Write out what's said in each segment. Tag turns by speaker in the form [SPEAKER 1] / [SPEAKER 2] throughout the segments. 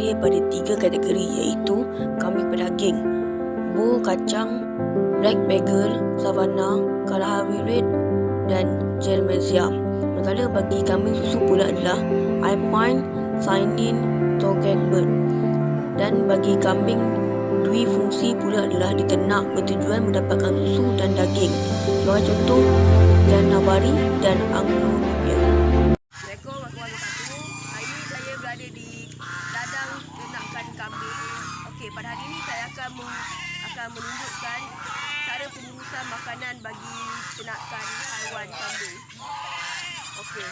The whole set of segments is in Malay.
[SPEAKER 1] terdiri pada 3 kategori, iaitu kambing pedaging, Boer kacang, Black Beagle, Savannah, Kalahari Red dan German Siam. Manakala bagi kambing susu pula adalah Alpine, Saanen, Toggenburg. Dan bagi kambing dwi fungsi pula adalah diternak bertujuan mendapatkan susu dan daging. Sebagai contoh, Janabari dan Anglo-Nubia.
[SPEAKER 2] Assalamualaikum warahmatullahi wabarakatuh. Hari ini saya berada di ladang ternakan kambing. Okey, pada hari ini saya akan menunjukkan cara pengurusan makanan bagi ternakan haiwan kambing. Okey,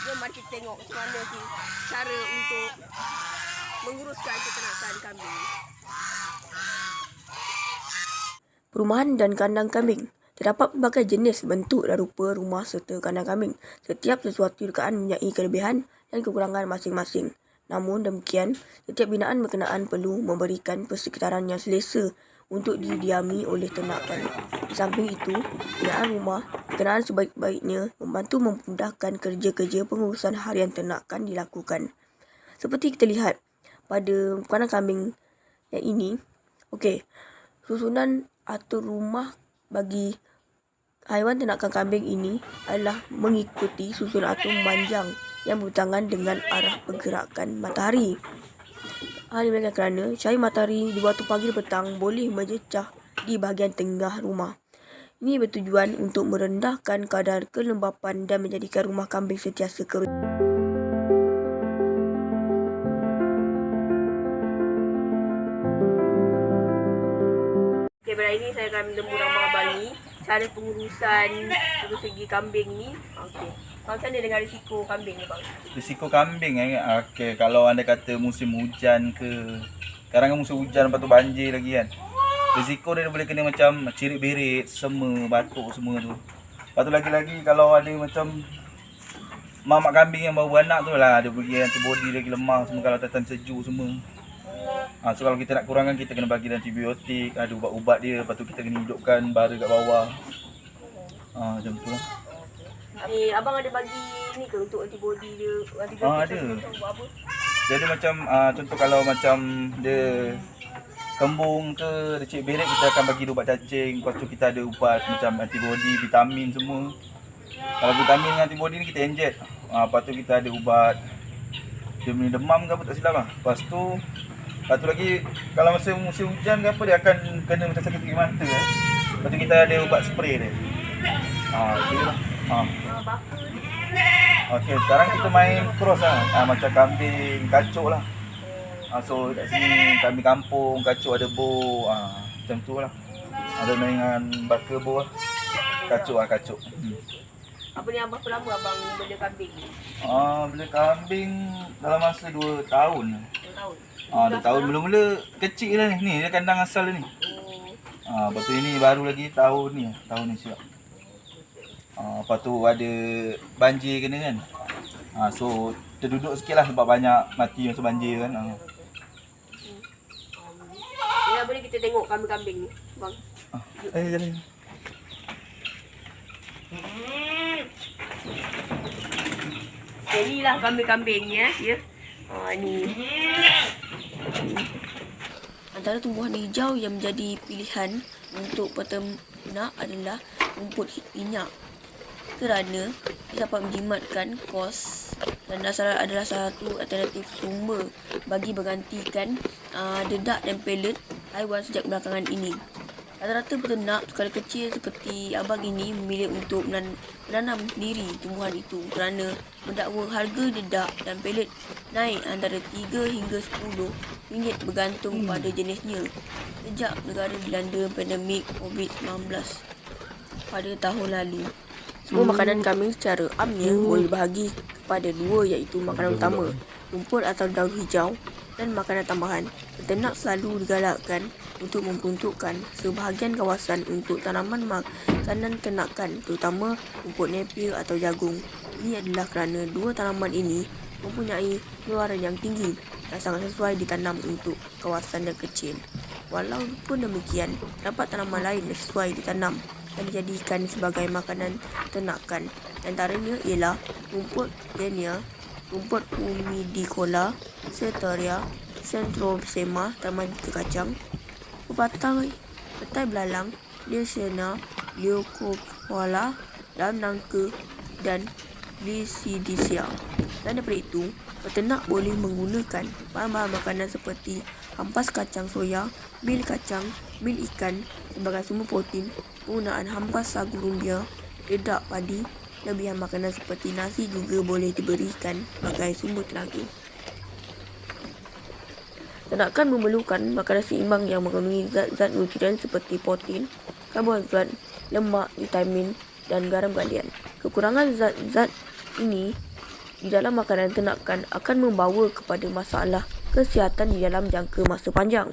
[SPEAKER 2] jom mari kita tengok macam mana cara untuk menguruskan peternakan kambing.
[SPEAKER 1] Perumahan dan kandang kambing. Terdapat berbagai jenis, bentuk dan rupa rumah serta kandang kambing. Setiap sesuatu rekaan mempunyai kelebihan dan kekurangan masing-masing. Namun demikian, setiap binaan berkenaan perlu memberikan persekitaran yang selesa untuk didiami oleh ternakan. Di samping itu, binaan rumah berkenaan sebaik-baiknya membantu memudahkan kerja-kerja pengurusan harian ternakan dilakukan. Seperti kita lihat pada kandang kambing yang ini, okey, susunan atau rumah bagi haiwan ternakan kambing ini adalah mengikuti susunan atom memanjang yang bertangan dengan arah pergerakan matahari. Hal ini kerana cahaya matahari di waktu pagi dan petang boleh mencecah di bahagian tengah rumah. Ini bertujuan untuk merendahkan kadar kelembapan dan menjadikan rumah kambing sentiasa kering.
[SPEAKER 2] Okey, pada hari ini saya akan menemu abang-abangi cara pengurusan dari segi kambing ni. Okey. Macam mana dengan risiko kambing ni, bang?
[SPEAKER 3] Risiko kambing okey, kalau anda kata musim hujan ke, sekarang kan musim hujan, lepas tu banjir lagi kan. Risiko dia boleh kena macam cirit-berit, sema, batuk semua tu. Lepas tu lagi-lagi kalau ada macam mamak kambing yang baru beranak tu lah, dia pergi antibody lagi lemah semua kalau datang sejuk semua. So kalau kita nak kurangkan, kita kena bagi antibiotik, ada ubat-ubat dia, lepas tu kita kena hidupkan bara kat bawah. Macam tu lah.
[SPEAKER 2] Ni abang ada bagi ni ke untuk antibody dia? Antibiotik
[SPEAKER 3] ada.
[SPEAKER 2] Buat apa?
[SPEAKER 3] Jadi macam contoh kalau macam dia kembung ke, dia cik berik, kita akan bagi ubat cacing. Lepas tu kita ada ubat macam antibody, vitamin semua. Kalau vitamin dengan antibody ni kita inject. Lepas tu kita ada ubat dia punya demam ke apa, tak silap lah. Lepas tu lagi kalau masa musim hujan ke apa, dia akan kena macam sakit mata. Lepas tu kita ada ubat spray dia. Okey lah. Okey, sekarang kita main cross lah. Macam kambing kacuk lah. So kat sini kambing kampung, kacuk ada bo. Macam tu lah. Ada main dengan baka bo lah. Kacuk lah, kacuk.
[SPEAKER 2] Apa ni abang, berapa lama abang bela kambing ni?
[SPEAKER 3] Bela kambing dalam masa 2 tahun.
[SPEAKER 2] 2 tahun?
[SPEAKER 3] 2 tahun. Mula-mula kecil lah ni. Ni dia kandang asal dia ni. Lepas tu ini baru lagi tahun ni silap. Lepas tu ada banjir kena kan. So terduduk sikit lah sebab banyak mati masa banjir kan.
[SPEAKER 2] Ya, boleh kita tengok kambing-kambing ni, bang.
[SPEAKER 3] Jalan.
[SPEAKER 2] Inilah kambing-kambing ni ya. Ni.
[SPEAKER 1] Antara tumbuhan hijau yang menjadi pilihan untuk peternak adalah rumput minyak, kerana ia dapat menjimatkan kos dan adalah salah satu alternatif sumber bagi menggantikan dedak dan pelet haiwan sejak belakangan ini. Rata-rata peternak skala kecil seperti abang ini memilih untuk menanam sendiri tumbuhan itu kerana mendakwa harga dedak dan pelet naik antara 3 hingga 10 ringgit bergantung pada jenisnya sejak negara dilanda pandemik COVID-19 pada tahun lalu. Semua makanan kambing secara amnya boleh dibahagi kepada 2, iaitu makanan utama, rumput atau daun hijau, dan makanan tambahan. Peternak selalu digalakkan untuk memperuntukkan sebahagian kawasan untuk tanaman makanan ternakan, terutama rumput napier atau jagung. Ini adalah kerana 2 tanaman ini mempunyai pengeluaran yang tinggi dan sangat sesuai ditanam untuk kawasan yang kecil. Walaupun demikian, terdapat tanaman lain yang sesuai ditanam dan dijadikan sebagai makanan ternakan. Antaranya ialah rumput denia, rumput humidicola, Setaria, Centrosema, taman kekacang, petai belalang, Leishena, Leucocola, daun nangka dan Glycidicia. Dan daripada itu, peternak boleh menggunakan bahan-bahan makanan seperti ampas kacang soya, mil kacang, mil ikan sebagai sumber protein, penggunaan ampas sagu rumbia, dedak padi, lebihan makanan seperti nasi juga boleh diberikan sebagai sumber tenaga. Ternakan memerlukan makanan seimbang yang mengandungi zat-zat nutrien seperti protein, karbohidrat, lemak, vitamin dan garam galian. Kekurangan zat-zat ini di dalam makanan ternakan akan membawa kepada masalah kesihatan di dalam jangka masa panjang.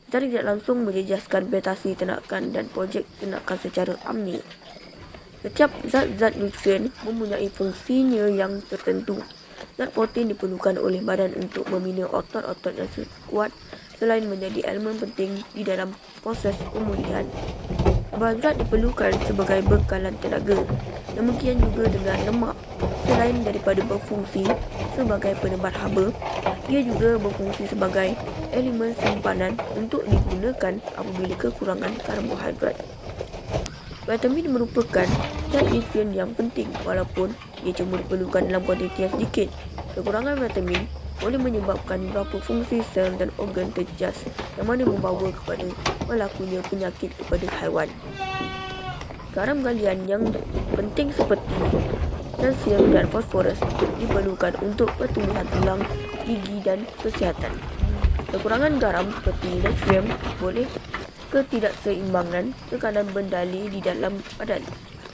[SPEAKER 1] Secara tidak langsung menjejaskan prestasi ternakan dan projek ternakan secara amnya. Setiap zat-zat nutrien mempunyai fungsinya yang tertentu. Zat protein diperlukan oleh badan untuk membina otot-otot yang kuat selain menjadi elemen penting di dalam proses pemulihan. Karbohidrat diperlukan sebagai bekalan tenaga. Demikian juga dengan lemak. Selain daripada berfungsi sebagai penebar haba, ia juga berfungsi sebagai elemen simpanan untuk digunakan apabila kekurangan karbohidrat. Vitamin merupakan zat nutrien yang penting walaupun ia cuma diperlukan dalam kuantiti yang sedikit. Kekurangan vitamin boleh menyebabkan beberapa fungsi sel dan organ terjejas yang mana membawa kepada berlakunya penyakit kepada haiwan. Garam galian yang penting seperti kalsium dan fosforus diperlukan untuk pertumbuhan tulang, gigi dan kesihatan. Kekurangan garam seperti natrium boleh ketidakseimbangan tekanan bendali di dalam badan.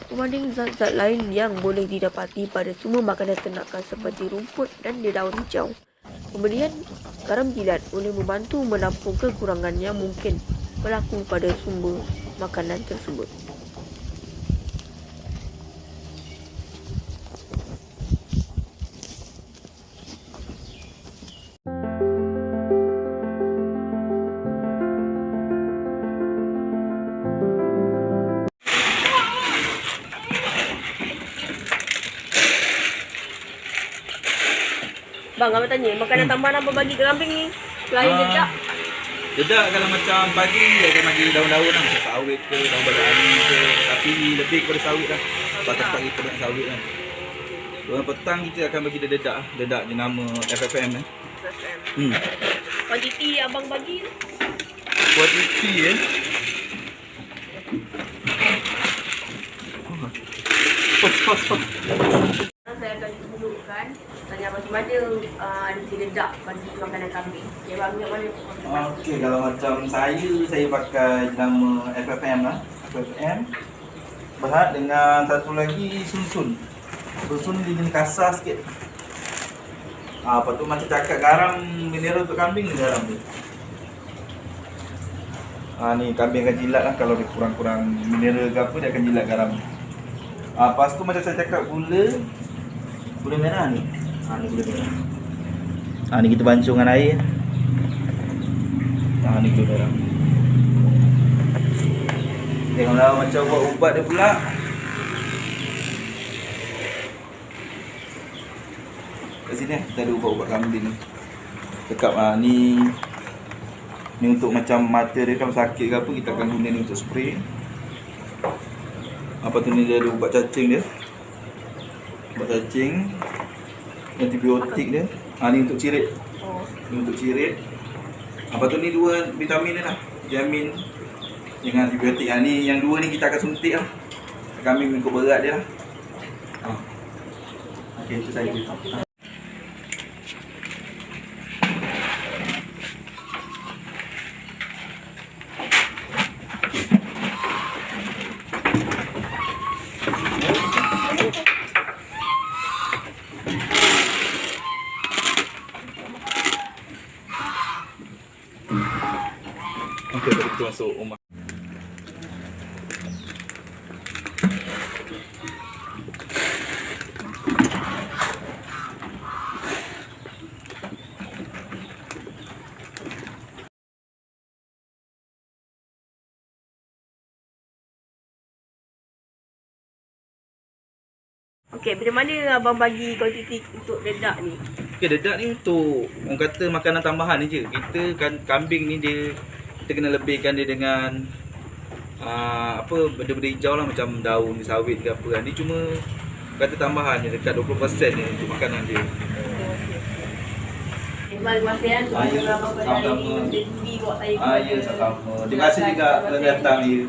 [SPEAKER 1] Berbanding zat-zat lain yang boleh didapati pada sumber makanan ternakan seperti rumput dan daun hijau. Pemberian garam jilat boleh membantu menampung kekurangan yang mungkin berlaku pada sumber makanan tersebut.
[SPEAKER 2] Bang, abang tanya, makanan tambahan apa bagi ke kambing ni? Selain dedak.
[SPEAKER 3] Dedak kalau macam pagi akan bagi daun-daun lah, macam sawit ke, daun balik angin ke, tapi lebih kepada sawit lah. Tempat kita dengan sawit lah. Dalam petang kita akan bagi dia dedak, dedak jenama FFM eh.
[SPEAKER 2] Kuantiti abang bagi tu?
[SPEAKER 3] Kuantiti
[SPEAKER 2] Saya akan tunjukkan tanya macam mana ada dedak bagi makanan kambing. Ya bang, yang mana?
[SPEAKER 3] Okey, kalau macam saya pakai jenama FFM lah. FFM berhad dengan satu lagi sunsun. Sunsun dia jenis kasar sikit. Lepas tu macam cakap garam mineral untuk kambing ni garam ni. Ni kambing akan jilat lah kalau dia kurang-kurang mineral ke apa dia akan jilat garam. Lepas tu macam saya cakap gula merah ni. Ni gula merah. Ni kita bancung dengan air. Ni gula merah. Tengoklah macam buat ubat dia pula. Kat sini kita ada ubat-ubat kambing. Cakap ni untuk macam mata dia kalau sakit ke apa kita akan guna ni untuk spray. Apa tu ni dia ada ubat cacing dia. Ubat cacing, antibiotik dia. Ni untuk cirit. Ni untuk cirit. Apa tu ni dua vitamin dia lah. Vitamin dengan antibiotik. Ni yang dua ni kita akan suntik lah. Kami mengikut berat dia lah. Okey, itu saya beritahu. Okey, baru kita masuk rumah.
[SPEAKER 2] Okey, macam mana abang bagi kuantiti untuk dedak ni?
[SPEAKER 3] Okey, dedak ni untuk orang kata makanan tambahan ni je. Kita kan kambing ni dia kita kena lebihkan dia dengan apa benda-benda hijau lah macam daun sawit ke apa kan. Ni cuma kata tambahan je dekat 20% ni untuk makanan dia.
[SPEAKER 2] Terima kasih
[SPEAKER 3] Ah, ya,
[SPEAKER 2] abang pada hari ni.
[SPEAKER 3] sama-sama.
[SPEAKER 2] Jadi bawa saya
[SPEAKER 3] Ya sama. Terima kasih juga kerana datang ya.